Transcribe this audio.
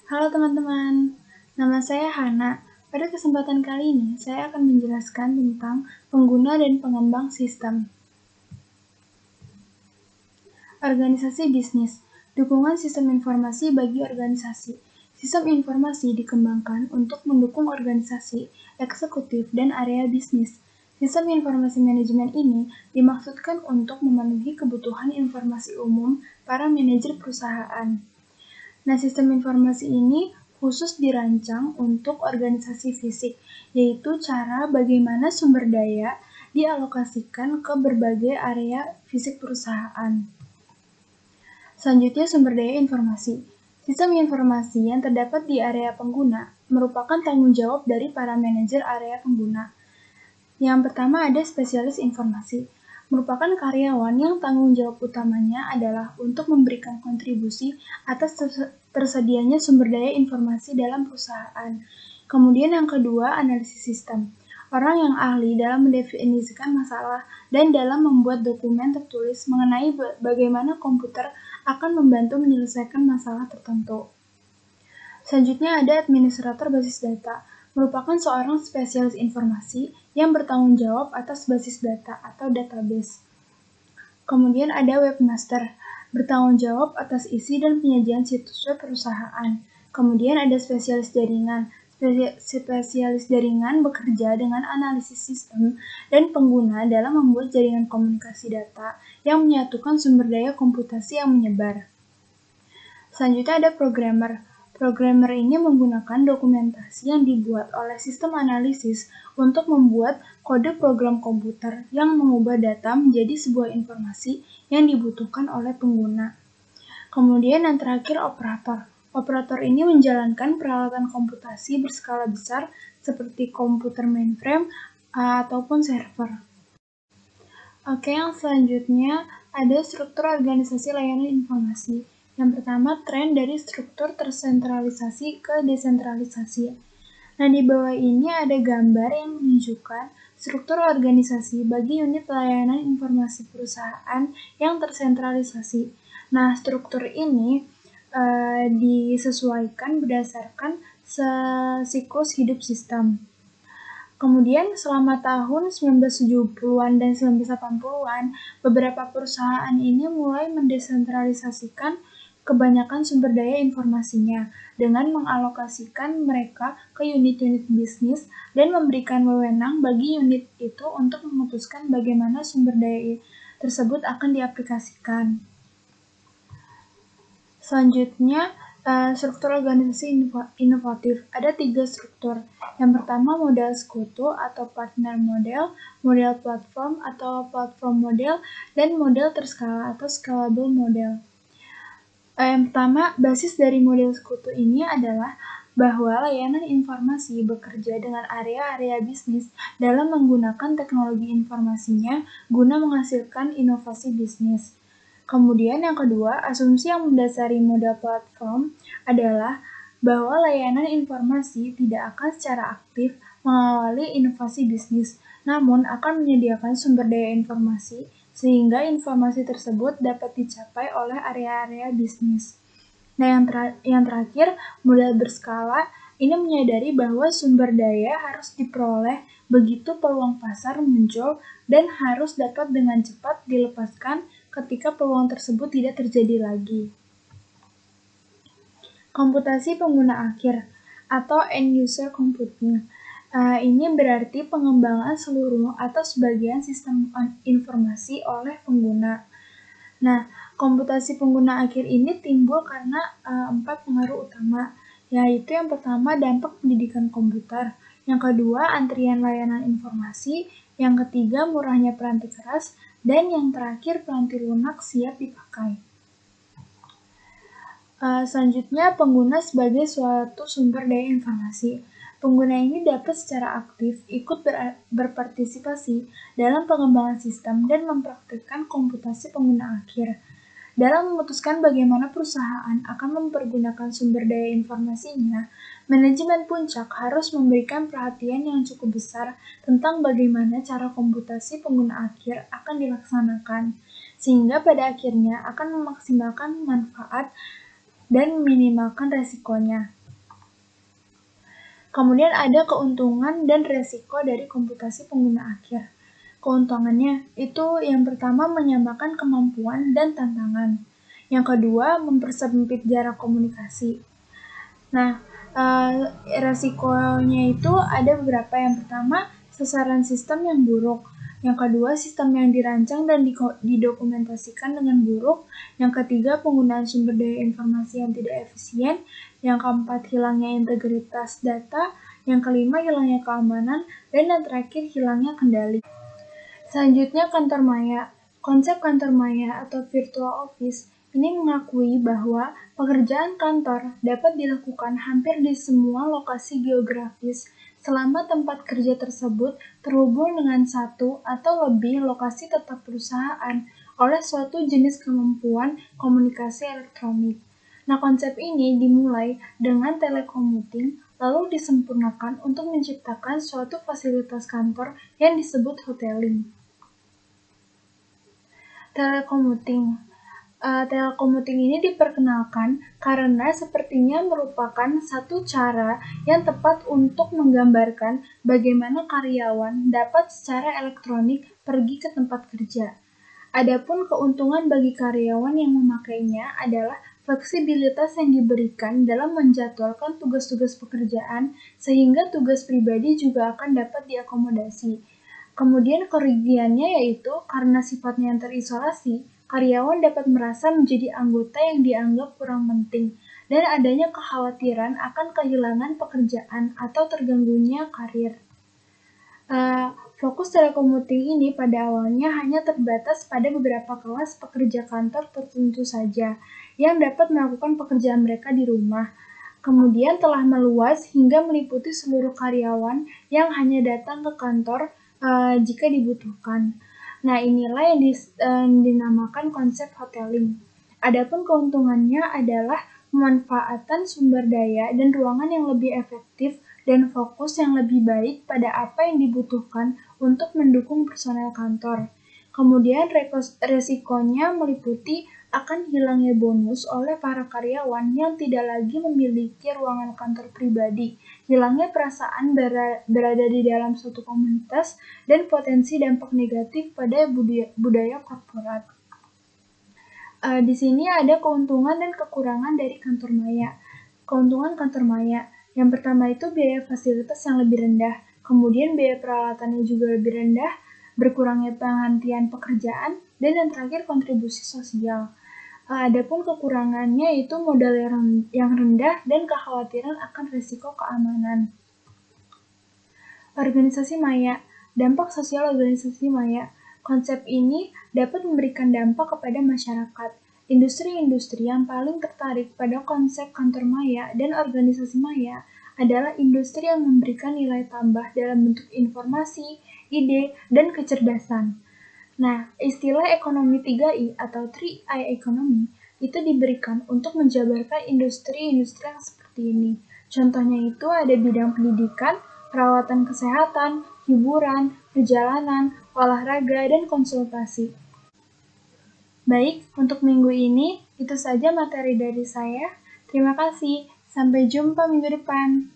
Halo teman-teman, nama saya Hana. Pada kesempatan kali ini, saya akan menjelaskan tentang pengguna dan pengembang sistem. Organisasi bisnis, dukungan sistem informasi bagi organisasi. Sistem informasi dikembangkan untuk mendukung organisasi, eksekutif, dan area bisnis. Sistem informasi manajemen ini dimaksudkan untuk memenuhi kebutuhan informasi umum para manajer perusahaan. Nah, sistem informasi ini khusus dirancang untuk organisasi fisik, yaitu cara bagaimana sumber daya dialokasikan ke berbagai area fisik perusahaan. Selanjutnya, sumber daya informasi. Sistem informasi yang terdapat di area pengguna merupakan tanggung jawab dari para manajer area pengguna. Yang pertama ada spesialis informasi, merupakan karyawan yang tanggung jawab utamanya adalah untuk memberikan kontribusi atas tersedianya sumber daya informasi dalam perusahaan. Kemudian yang kedua, analisis sistem. Orang yang ahli dalam mendefinisikan masalah dan dalam membuat dokumen tertulis mengenai bagaimana komputer akan membantu menyelesaikan masalah tertentu. Selanjutnya ada administrator basis data, merupakan seorang spesialis informasi yang bertanggung jawab atas basis data atau database. Kemudian ada webmaster, bertanggung jawab atas isi dan penyajian situs web perusahaan. Kemudian ada spesialis jaringan. Spesialis jaringan bekerja dengan analisis sistem dan pengguna dalam membuat jaringan komunikasi data yang menyatukan sumber daya komputasi yang menyebar. Selanjutnya ada programmer. Programmer ini menggunakan dokumentasi yang dibuat oleh sistem analisis untuk membuat kode program komputer yang mengubah data menjadi sebuah informasi yang dibutuhkan oleh pengguna. Kemudian yang terakhir operator. Operator ini menjalankan peralatan komputasi berskala besar seperti komputer mainframe ataupun server. Oke, yang selanjutnya ada struktur organisasi layanan informasi. Yang pertama, tren dari struktur tersentralisasi ke desentralisasi. Nah, di bawah ini ada gambar yang menunjukkan struktur organisasi bagi unit layanan informasi perusahaan yang tersentralisasi. Nah, struktur ini disesuaikan berdasarkan siklus hidup sistem. Kemudian selama tahun 1970-an dan 1980-an, beberapa perusahaan ini mulai mendesentralisasikan kebanyakan sumber daya informasinya dengan mengalokasikan mereka ke unit-unit bisnis dan memberikan wewenang bagi unit itu untuk memutuskan bagaimana sumber daya tersebut akan diaplikasikan. Selanjutnya, struktur organisasi inovatif. Ada 3 struktur. Yang pertama, model sekutu atau partner model, model platform atau platform model, dan model terskala atau scalable model. Yang pertama, basis dari model sekutu ini adalah bahwa layanan informasi bekerja dengan area-area bisnis dalam menggunakan teknologi informasinya guna menghasilkan inovasi bisnis. Kemudian yang kedua, asumsi yang mendasari model platform adalah bahwa layanan informasi tidak akan secara aktif mengawali inovasi bisnis, namun akan menyediakan sumber daya informasi sehingga informasi tersebut dapat dicapai oleh area-area bisnis. Nah, yang terakhir, model berskala ini menyadari bahwa sumber daya harus diperoleh begitu peluang pasar muncul dan harus dapat dengan cepat dilepaskan ketika peluang tersebut tidak terjadi lagi. Komputasi pengguna akhir atau end user computing. Ini berarti pengembangan seluruh atau sebagian sistem informasi oleh pengguna. Nah, komputasi pengguna akhir ini timbul karena 4 pengaruh utama, yaitu yang pertama dampak pendidikan komputer, yang kedua antrian layanan informasi, yang ketiga murahnya peranti keras, dan yang terakhir peranti lunak siap dipakai. Selanjutnya, pengguna sebagai suatu sumber daya informasi. Pengguna ini dapat secara aktif ikut berpartisipasi dalam pengembangan sistem dan mempraktikkan komputasi pengguna akhir. Dalam memutuskan bagaimana perusahaan akan mempergunakan sumber daya informasinya, manajemen puncak harus memberikan perhatian yang cukup besar tentang bagaimana cara komputasi pengguna akhir akan dilaksanakan, sehingga pada akhirnya akan memaksimalkan manfaat dan meminimalkan resikonya. Kemudian ada keuntungan dan resiko dari komputasi pengguna akhir. Keuntungannya itu yang pertama menyamakan kemampuan dan tantangan. Yang kedua mempersempit jarak komunikasi. Nah, resikonya itu ada beberapa. Yang pertama, sasaran sistem yang buruk. Yang kedua, sistem yang dirancang dan didokumentasikan dengan buruk. Yang ketiga, penggunaan sumber daya informasi yang tidak efisien. Yang keempat, hilangnya integritas data. Yang kelima, hilangnya keamanan. Dan yang terakhir, hilangnya kendali. Selanjutnya, kantor maya. Konsep kantor maya atau virtual office ini mengakui bahwa pekerjaan kantor dapat dilakukan hampir di semua lokasi geografis selama tempat kerja tersebut terhubung dengan satu atau lebih lokasi tetap perusahaan oleh suatu jenis kemampuan komunikasi elektronik. Nah, konsep ini dimulai dengan telekommuting lalu disempurnakan untuk menciptakan suatu fasilitas kantor yang disebut hoteling. Telekommuting ini diperkenalkan karena sepertinya merupakan satu cara yang tepat untuk menggambarkan bagaimana karyawan dapat secara elektronik pergi ke tempat kerja. Adapun keuntungan bagi karyawan yang memakainya adalah fleksibilitas yang diberikan dalam menjadwalkan tugas-tugas pekerjaan sehingga tugas pribadi juga akan dapat diakomodasi. Kemudian kerugiannya yaitu karena sifatnya yang terisolasi, karyawan dapat merasa menjadi anggota yang dianggap kurang penting, dan adanya kekhawatiran akan kehilangan pekerjaan atau terganggunya karir. Fokus telekommuting ini pada awalnya hanya terbatas pada beberapa kelas pekerja kantor tertentu saja, yang dapat melakukan pekerjaan mereka di rumah. Kemudian telah meluas hingga meliputi seluruh karyawan yang hanya datang ke kantor jika dibutuhkan. Nah, inilah yang dinamakan konsep hoteling. Adapun keuntungannya adalah pemanfaatan sumber daya dan ruangan yang lebih efektif dan fokus yang lebih baik pada apa yang dibutuhkan untuk mendukung personel kantor. Kemudian resikonya meliputi akan hilangnya bonus oleh para karyawan yang tidak lagi memiliki ruangan kantor pribadi, hilangnya perasaan berada di dalam suatu komunitas, dan potensi dampak negatif pada budaya korporat. Di sini ada keuntungan dan kekurangan dari kantor maya. Keuntungan kantor maya, yang pertama itu biaya fasilitas yang lebih rendah, kemudian biaya peralatannya juga lebih rendah, berkurangnya penghentian pekerjaan, dan yang terakhir kontribusi sosial. Adapun kekurangannya itu modal yang rendah dan kekhawatiran akan risiko keamanan. Organisasi maya, dampak sosial organisasi maya. Konsep ini dapat memberikan dampak kepada masyarakat. Industri-industri yang paling tertarik pada konsep kantor maya dan organisasi maya adalah industri yang memberikan nilai tambah dalam bentuk informasi, ide, dan kecerdasan. Nah, istilah ekonomi 3I atau 3I economy itu diberikan untuk menjabarkan industri-industri yang seperti ini. Contohnya itu ada bidang pendidikan, perawatan kesehatan, hiburan, perjalanan, olahraga, dan konsultasi. Baik, untuk minggu ini itu saja materi dari saya. Terima kasih. Sampai jumpa minggu depan.